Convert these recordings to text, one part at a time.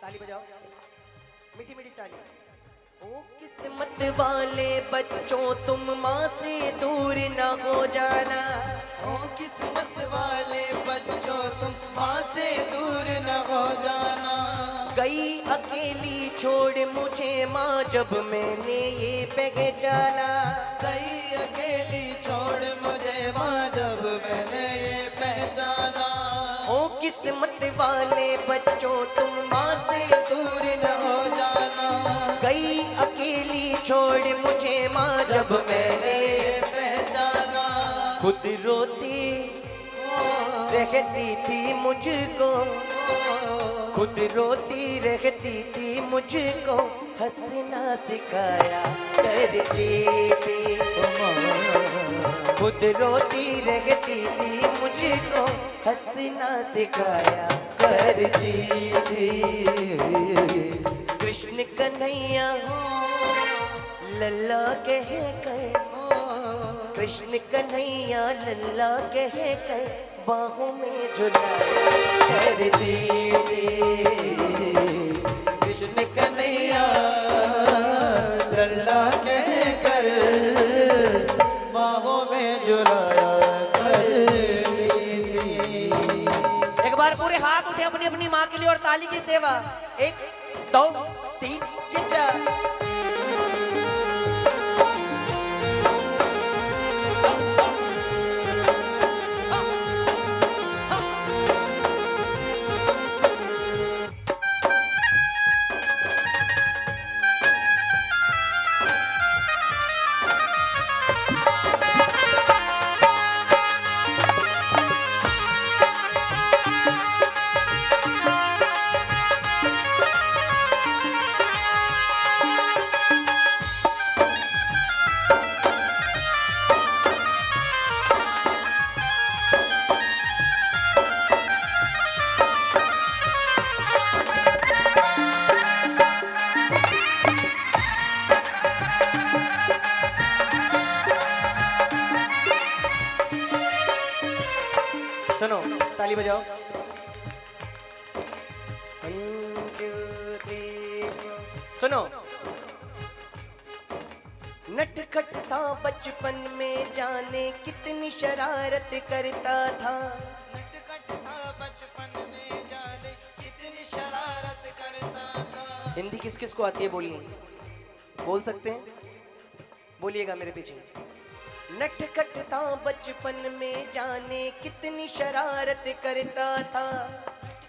ताली बजाओ, मीठी मीठी ताली। ओ किस्मत वाले बच्चों तुम माँ से दूर न हो जाना। ओ किस्मत वाले बच्चों तुम माँ से दूर न हो जाना। गई अकेली छोड़ मुझे माँ जब मैंने ये पहचाना। गई अकेली छोड़ मुझे माँ जब मैंने ये पहचाना। ओ किस्मत वाले बच्चों तुम माँ से दूर न हो जाना। गई अकेली छोड़ मुझे माँ जब मैंने ये पहचाना। खुद रोती रहती थी मुझको, खुद रोती रहती थी मुझको, हंसना सिखाया करती थी। खुद रोती रहती थी मुझको, हंसना सिखाया करती थी। कृष्ण कन्हैया लल्ला कह कर, कृष्ण कन्हैया लल्ला कह कर बाहों में झुलाया करती थी। कृष्ण कन्हैया लल्ला कह कर बाहों में झुलाया करती थी। एक बार पूरे हाथ उठे अपनी अपनी माँ के लिए और ताली की सेवा। 1 2 3 खिंचा। सुनो, ताली बजाओ। सुनो, नटखट था बचपन में जाने कितनी शरारत करता था। नटखट था बचपन में जाने कितनी शरारत करता था। हिंदी किस किस को आती है बोलिए, बोल सकते हैं? बोलिएगा मेरे पीछे। नटखट था बचपन में जाने कितनी शरारत करता था।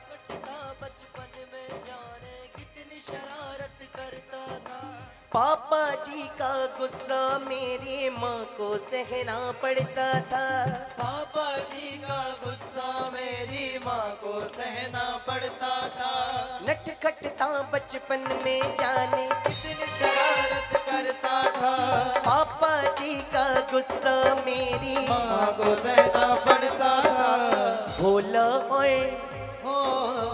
नटखट था बचपन में जाने कितनी शरारत करता था। पापा जी का गुस्सा मेरी माँ को सहना पड़ता था। पापा जी का गुस्सा मेरी माँ को सहना पड़ता था। नटखट था बचपन में जाने कितनी शरारत करता था। पापा जी का गुस्सा मेरी माँ को सहना पड़ता था। भोला और हो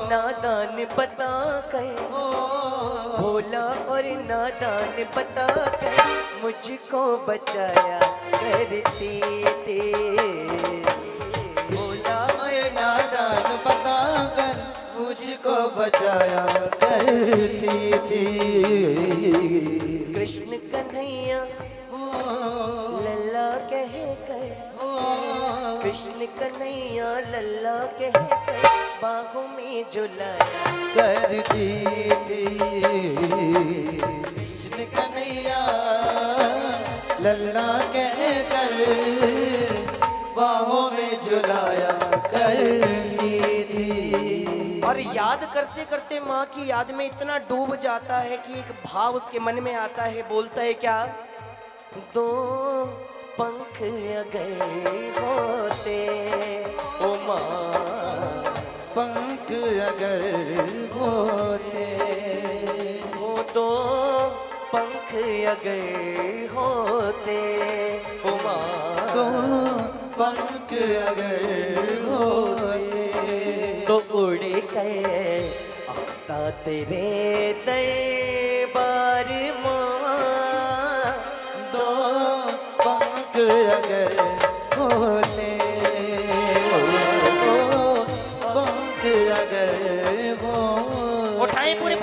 नादान बता कर, भोला और नादान बता कर मुझको बचाया करती थी। भोला और नादान बता कर मुझको बचाया करती थी। कृष्ण कन्हैया लल्ला कह कर, कृष्ण कन्हैया लल्ला कह कर बाहों में झुलाया करती थी। कृष्ण कन्हैया लल्ला कह कर बाहों में झुलाया करती थी। और याद करते करते माँ की याद में इतना डूब जाता है कि एक भाव उसके मन में आता है। बोलता है क्या? दो पंख अगर होते ओ माँ, पंख अगर होते, वो दो पंख अगर होते ओ माँ, तो पंख अगर होते, तो उड़ कर आता तेरे दरबार माँ। दो पंख अगर होते, पंख अगर हो। उठाएं पूरे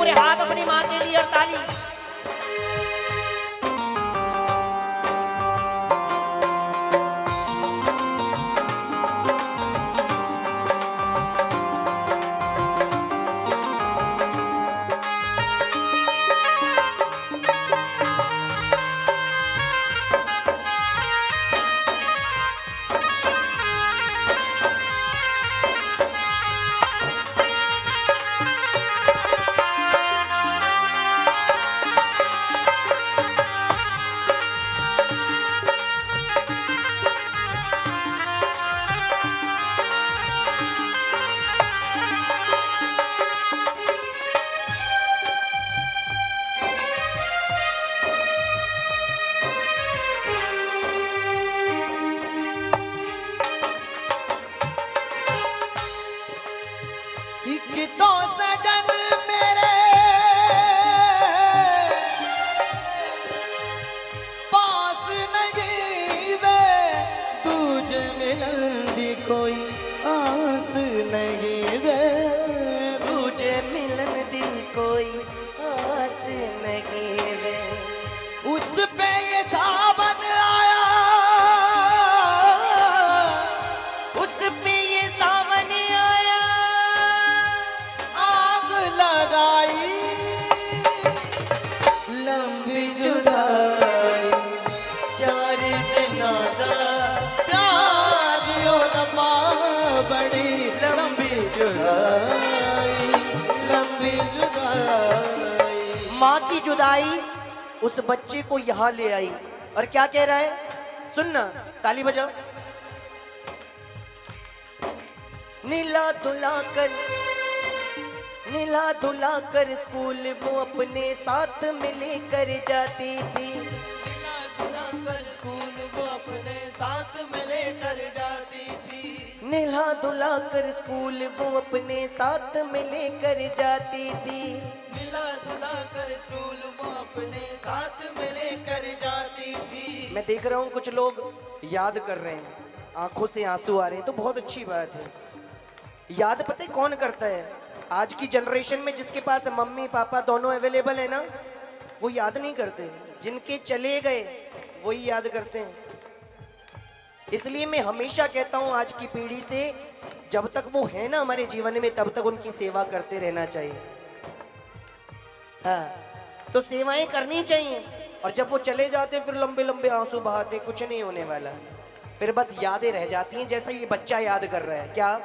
मिलन दी कोई आस नहीं वे, तुझे मिलन दी कोई आस नहीं वे। उस पे ये सावन आया, उस पे ये सावन आया, आग लगाई लंबी जुदाई, चार दिना दा प्यारियों दमा बड़ी लंबी जुदाई, लंबी जुदाई। माँ की जुदाई उस बच्चे को यहाँ ले आई और क्या कह रहा है, सुनना, ताली बजाओ। नीला धुला कर स्कूल वो अपने साथ में लेकर जाती थी। मिला जुला कर स्कूल वो अपने साथ में लेकर जाती थी, नीला धुला कर स्कूल वो अपने साथ में लेकर जाती थी। मिला जुला कर स्कूल वो अपने साथ में लेकर जाती थी। मैं देख रहा हूँ कुछ लोग याद कर रहे हैं, आंखों से आंसू आ रहे हैं, तो बहुत अच्छी बात है। याद पता है कौन करता है? आज की जनरेशन में जिसके पास मम्मी पापा दोनों अवेलेबल है ना, वो याद नहीं करते। जिनके चले गए वही याद करते हैं। इसलिए मैं हमेशा कहता हूँ आज की पीढ़ी से, जब तक वो है ना हमारे जीवन में, तब तक उनकी सेवा करते रहना चाहिए। हाँ, तो सेवाएं करनी चाहिए। और जब वो चले जाते हैं फिर लंबे लंबे आंसू बहाते, कुछ नहीं होने वाला, फिर बस यादें रह जाती हैं। जैसा ये बच्चा याद कर रहा है, क्या?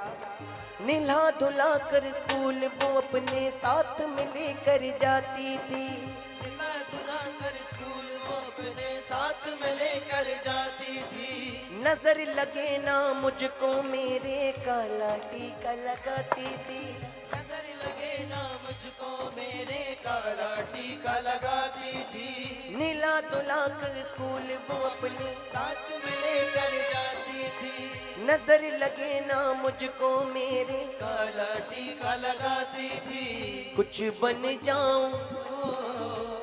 नीला धुला कर स्कूल वो अपने साथ में लेकर जाती थी। मिला जुला कर स्कूल वो अपने साथ में लेकर जाती थी, नजर लगे ना मुझको मेरे, काला टीका लगाती थी। नजर लगे ना मुझको मेरे, काला टीका लगाती थी। नीला धुला कर स्कूल वो अपने, साथ में लेकर जाती थी, नजर लगे ना मुझको मेरे, काला टीका लगाती थी। कुछ बन जाऊं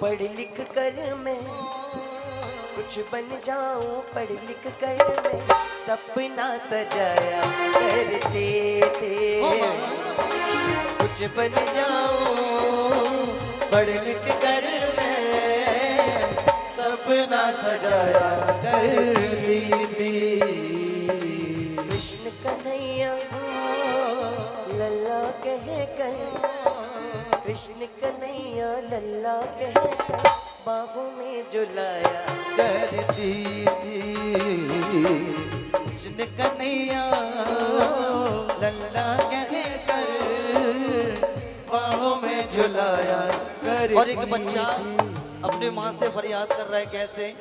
पढ़ लिख कर मैं, कुछ बन जाऊं पढ़ लिख कर मैं, सपना सजाया करते थे। कुछ बन जाऊं पढ़ लिख कर मैं, सपना सजाया करती थी। कृष्ण कन्हैया लल्ला कह कर, कृष्ण कन्हैया लल्ला कह कर, बाहों में झुलाया करती थी। कृष्ण कन्हैया लल्ला कह कर बाहों में झुलाया करती। और एक बच्चा अपने माँ से फरियाद कर रहा है, कैसे?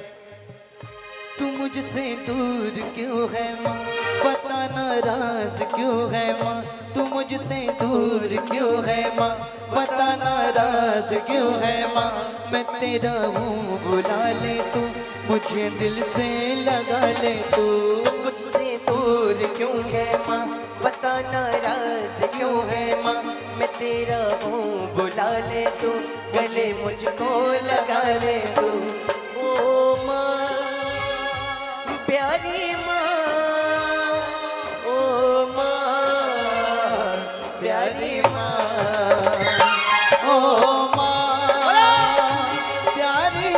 तू मुझसे दूर क्यों है माँ, बता नाराज क्यों है माँ। तू मुझसे दूर क्यों है माँ, बता नाराज क्यों है माँ। मैं तेरा हूँ बुला ले तू, मुझे दिल से लगा ले तू। मुझसे दूर क्यों है माँ, बता नाराज क्यों है माँ। मैं तेरा हूँ बुला ले तू, गले मुझको लगा ले तू। ओ माँ प्यारी माँ, ओ माँ प्यारी माँ, ओ माँ प्यारी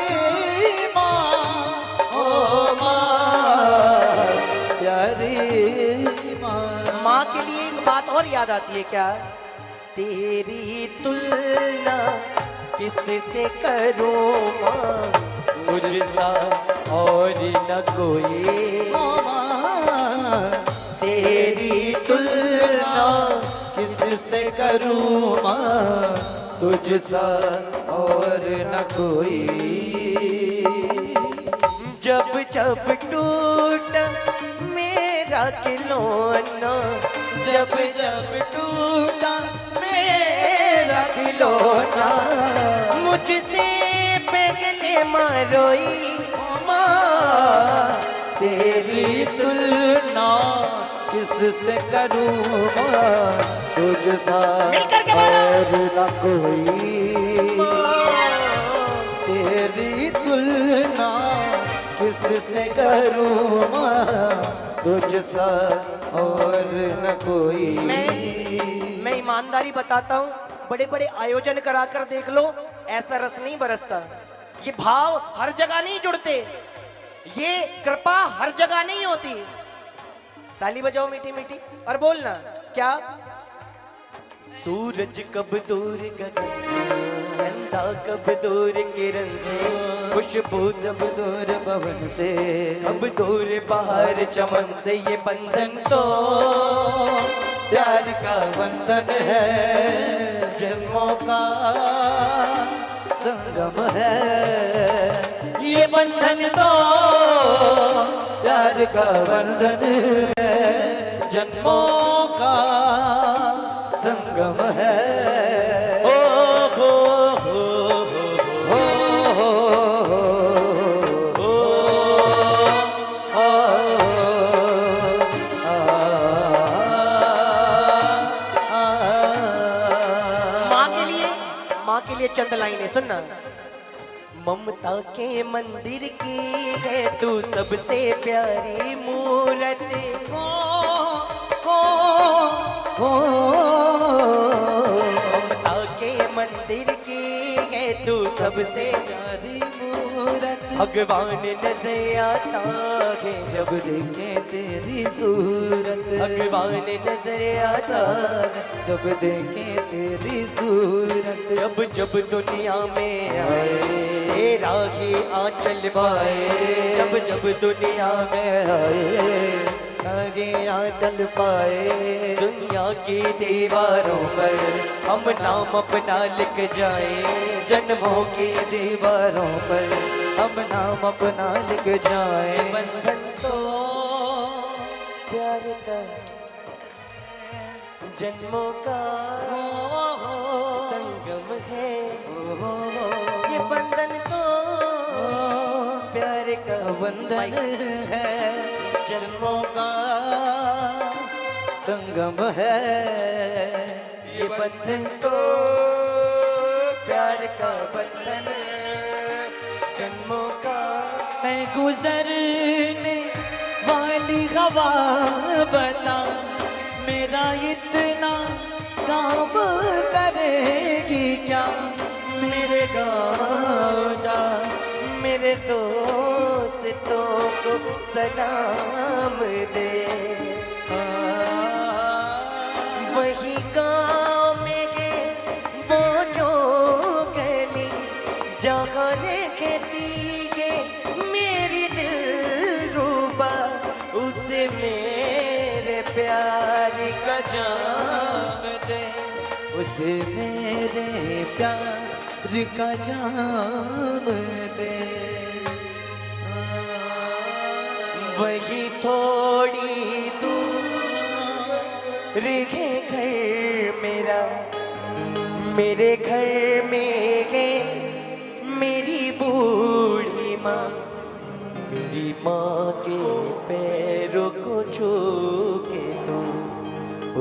माँ, ओ माँ प्यारी माँ। माँ के लिए एक बात और याद आती है, क्या? तेरी तुलना किससे करूँ माँ, मुझसा और न कोई। तेरी तुलना किससे करूँ माँ, तुझसा और न कोई। जब जब टूटा मेरा खिलौना, जब जब टूटा मेरा खिलौना, मुझसे पहले मारोई माँ। तेरी तुलना किससे करूँ माँ, तुझसा और न कोई। तेरी तुलना किससे करूँ माँ, तुझसा और न कोई। मैं ईमानदारी बताता हूँ, बड़े बड़े आयोजन कराकर देख लो, ऐसा रस नहीं बरसता। ये भाव हर जगह नहीं जुड़ते, ये कृपा हर जगह नहीं होती। ताली बजाओ मीठी मीठी और बोलना क्या। सूरज कब दूर गगन से, चंदा कब दूर किरण से, खुशबू जब दूर भवन से, कब दूर बाहर चमन से। ये बंधन तो प्यार का बंधन है, जन्मों का संगम है। ये बंधन तो प्यार का बंधन है, जन्मों का संगम है। हो हो हो हो हो माँ के लिए चंद लाइनें सुनना। ममता के मंदिर की है तू सबसे प्यारी मूरत। ममता के मंदिर की है तू सबसे प्यारी मूरत, भगवान नजर आता है जब जब देखे तेरी सूरत। भगवान नजर आता है जब देखे तेरी सूरत। जब जब दुनिया में आए तेरा ही आंचल पाए। जब जब दुनिया में आए आगे आ चल पाए। दुनिया की दीवारों पर हम नाम अपना लिख जाए। जन्मों की दीवारों पर हम नाम अपना लिख जाए। बंधन तो प्यार का जन्मों का संगम है। ये बंधन तो प्यार का बंधन है, जन्मों का संगम है। ये बंधन तो प्यार का बंधन जन्मों का। मैं गुजरने वाली हवा बता, मेरा इतना काम करेगी क्या। मेरे गाँव जा मेरे दोस्तों को सलाम दे। वही गाँव में है वो जो गली जहाँ खेती है मेरी दिलरुबा। उसे मेरे प्यार का जाम दे। उसे मेरे प्यार का जाम दे। वही थोड़ी दूर है घर मेरा। मेरे घर में है मेरी बूढ़ी माँ। मेरी माँ के पैरों को छू के तू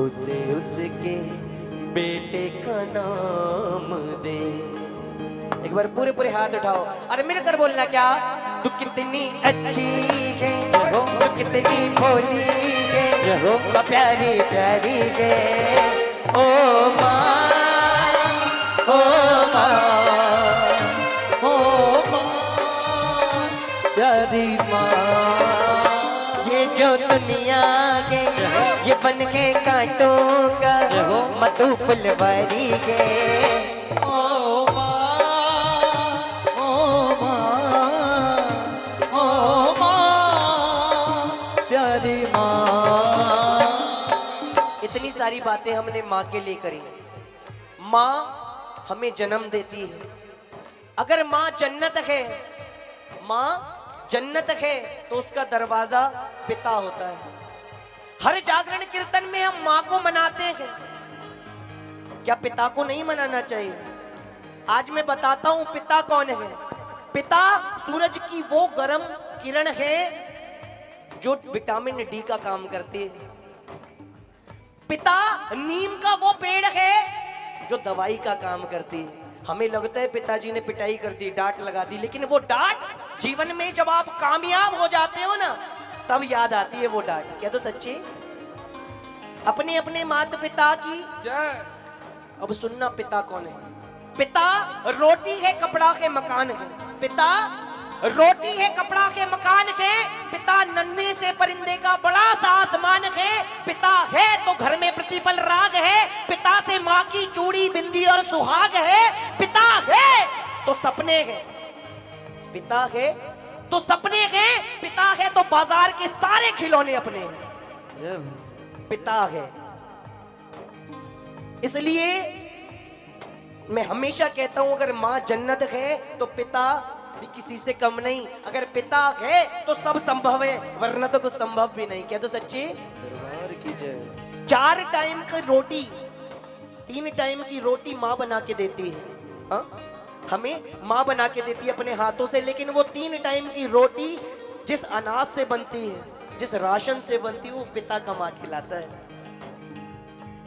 उसे उसके बेटे का नाम दे। एक बार पूरे पूरे हाथ उठाओ अरे मेरे कर बोलना क्या। तू कितनी अच्छी है, तू कितनी भोली है, माँ प्यारी प्यारी है। ओ माँ, ओ माँ, ओ माँ, प्यारी माँ। ये जो दुनिया के ये बन के कांटों का मधु फुलवारी है। ओ माँ, ओ माँ, ओ माँ, प्यारी माँ। इतनी सारी बातें हमने माँ के लिए करी। माँ हमें जन्म देती है। अगर माँ जन्नत है, माँ जन्नत है तो उसका दरवाजा पिता होता है। हर जागरण कीर्तन में हम माँ को मनाते हैं, क्या पिता को नहीं मनाना चाहिए? आज मैं बताता हूं पिता कौन है। पिता सूरज की वो गर्म किरण है जो विटामिन डी का काम करती है। पिता नीम का वो पेड़ है जो दवाई का काम करती है। हमें लगता है पिताजी ने पिटाई कर दी, डांट लगा दी, लेकिन वो डांट जीवन में जब आप कामयाब हो जाते हो ना, तब याद आती है वो डांट। क्या तो सच्ची? अपने अपने माता पिता की जय। अब सुनना, पिता कौन है? पिता रोटी है कपड़ा के मकान है, पिता रोटी है कपड़ा के मकान है, पिता नन्हे से परिंदे का बड़ा सा आसमान है, पिता है तो घर में प्रतिपल राग है, पिता से माँ की चूड़ी बिंदी और सुहाग है, पिता है तो सपने हैं, पिता है तो सपने हैं, पिता है तो बाजार के सारे खिलौने अपने हैं। पिता है। इसलिए मैं हमेशा कहता हूं अगर मां जन्नत है तो पिता भी किसी से कम नहीं। अगर पिता है तो सब संभव है, वरना तो कुछ संभव भी नहीं। क्या तो सच्ची? दरबार की जय। 4 टाइम की रोटी, 3 टाइम की रोटी माँ बना के देती है। हाँ? हमें माँ बना के देती है अपने हाथों से, लेकिन वो 3 टाइम की रोटी जिस अनाज से बनती है, जिस राशन से बनती है, वो पिता कमा खिलाता है।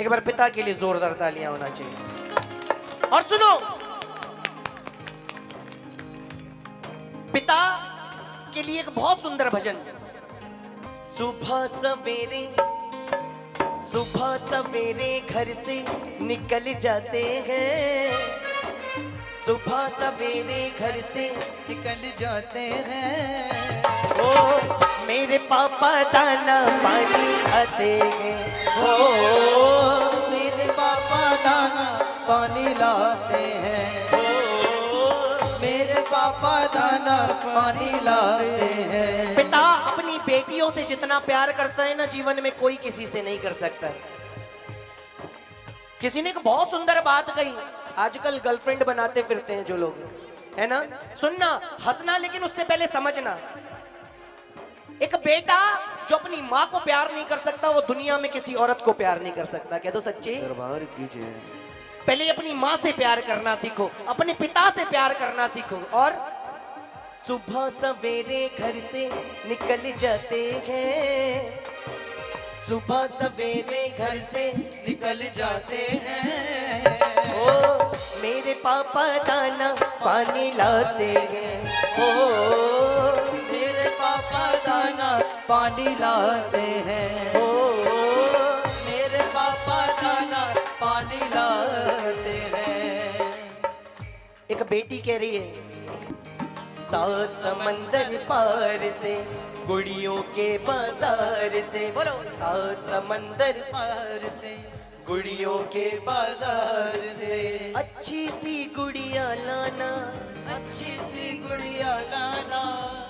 एक बार पिता के लिए जोरदार तालियां होना चाहिए। और सुनो, पिता के लिए एक बहुत सुंदर भजन। सुबह सवेरे, सुबह सवेरे घर से निकल जाते हैं, सुबह सवेरे घर से निकल जाते हैं, ओ मेरे पापा दाना पानी लाते हैं, ओ मेरे पापा दाना पानी लाते हैं, मेरे पापा दाना पानी लाते हैं। पिता अपनी बेटियों से जितना प्यार करता है ना, जीवन में कोई किसी से नहीं कर सकता। किसी ने एक बहुत सुंदर बात कही, आजकल गर्लफ्रेंड बनाते फिरते हैं जो लोग, है ना? सुनना, हंसना, लेकिन उससे पहले समझना। एक बेटा जो अपनी माँ को प्यार नहीं कर सकता, वो दुनिया में किसी औरत को प्यार नहीं कर सकता। क्या तो सच्ची? दरबार कीजिए। पहले अपनी माँ से प्यार करना सीखो, अपने पिता से प्यार करना सीखो। और सुबह सवेरे घर से निकल जाते हैं, सुबह सवेरे घर से निकल जाते हैं, ओ मेरे पापा दाना पानी लाते हैं, ओ मेरे पापा दाना पानी लाते हैं, ओ मेरे पापा दाना पानी लाते हैं। एक बेटी कह रही है, 7 समंदर पार से गुड़ियों के बाजार से, बोलो 7 समंदर पार से गुड़ियों के बाजार से अच्छी सी गुड़िया लाना, अच्छी सी गुड़िया लाना,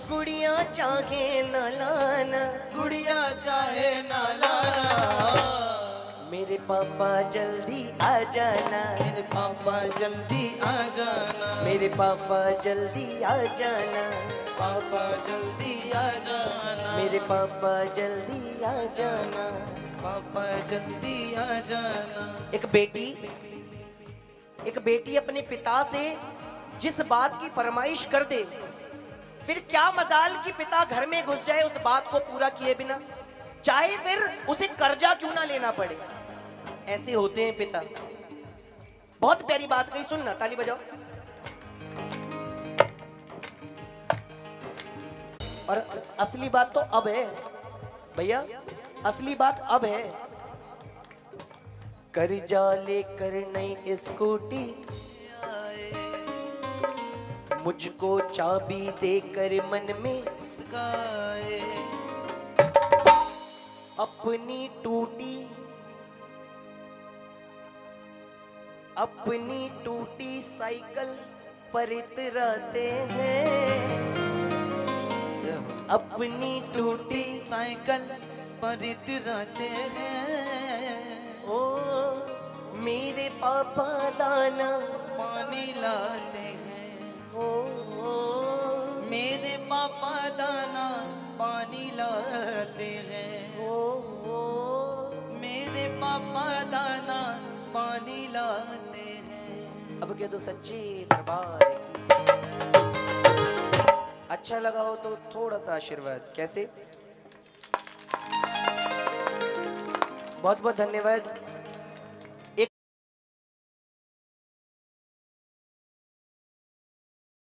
गुड़िया चाहे न लाना, गुड़िया चाहे ना लाना, मेरे पापा जल्दी आ जाना, मेरे पापा जल्दी आ जाना, मेरे पापा जल्दी आ जाना, पापा जल्दी आ जाना, मेरे पापा जल्दी आ जाना, पापा जल्दी आ जाना। एक बेटी अपने पिता से जिस बात की फरमाइश कर दे, फिर क्या मजाल कि पिता घर में घुस जाए उस बात को पूरा किए बिना, चाहे फिर उसे कर्जा क्यों ना लेना पड़े। ऐसे होते हैं पिता। बहुत प्यारी बात कही, सुनना, ताली बजाओ। और असली बात तो अब है भैया, असली बात अब है। कर्जा लेकर नई स्कूटी, मुझको चाबी देकर मन में मुस्काए, अपनी टूटी साइकिल पर इतराते हैं, अपनी टूटी साइकिल पर इतराते हैं, ओ मेरे पापा दाना पानी लाते हैं, ओ मेरे पापा दाना पानी लाते हैं, ओ मेरे पापा दाना पानी लाते हैं। अब कह दो सच्ची दरबार की। अच्छा लगा हो तो थोड़ा सा आशीर्वाद। कैसे? बहुत बहुत धन्यवाद।